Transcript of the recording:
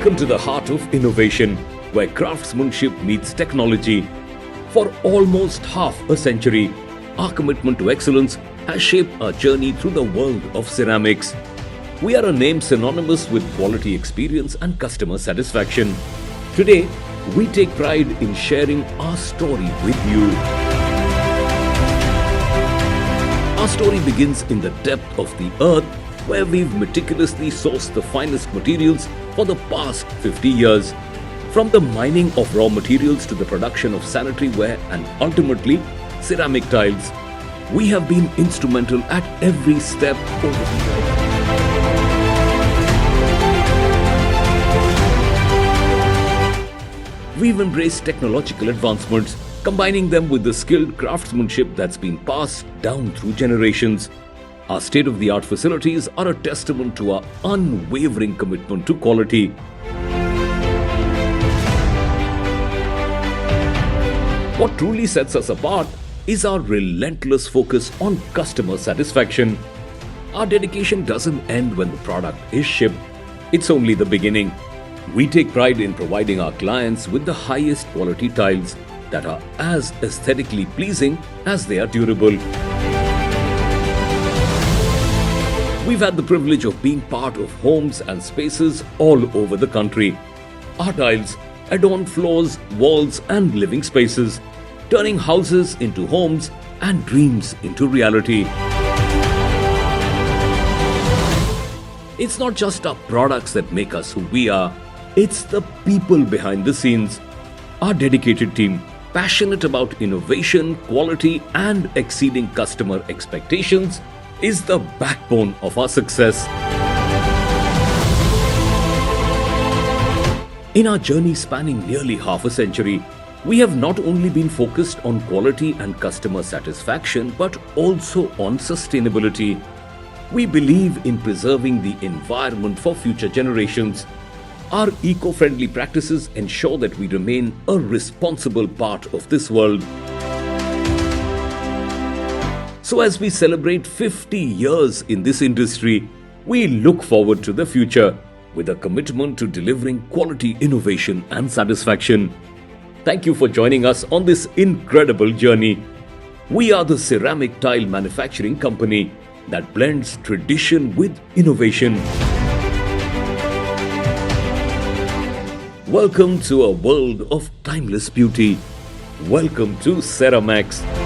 Welcome to the heart of innovation, where craftsmanship meets technology. For almost half a century, our commitment to excellence has shaped our journey through the world of ceramics. We are a name synonymous with quality experience and customer satisfaction. Today, we take pride in sharing our story with you. Our story begins in the depth of the earth, where we've meticulously sourced the finest materials for the past 50 years. From the mining of raw materials to the production of sanitary ware and ultimately ceramic tiles, we have been instrumental at every step over the years. We've embraced technological advancements, combining them with the skilled craftsmanship that's been passed down through generations. Our state-of-the-art facilities are a testament to our unwavering commitment to quality. What truly sets us apart is our relentless focus on customer satisfaction. Our dedication doesn't end when the product is shipped. It's only the beginning. We take pride in providing our clients with the highest quality tiles that are as aesthetically pleasing as they are durable. We've had the privilege of being part of homes and spaces all over the country. Our tiles adorn floors, walls, and living spaces, turning houses into homes and dreams into reality. It's not just our products that make us who we are, it's the people behind the scenes. Our dedicated team, passionate about innovation, quality, and exceeding customer expectations, is the backbone of our success. In our journey spanning nearly half a century, we have not only been focused on quality and customer satisfaction, but also on sustainability. We believe in preserving the environment for future generations. Our eco-friendly practices ensure that we remain a responsible part of this world. So as we celebrate 50 years in this industry, we look forward to the future with a commitment to delivering quality innovation and satisfaction. Thank you for joining us on this incredible journey. We are the ceramic tile manufacturing company that blends tradition with innovation. Welcome to a world of timeless beauty. Welcome to Ceramax.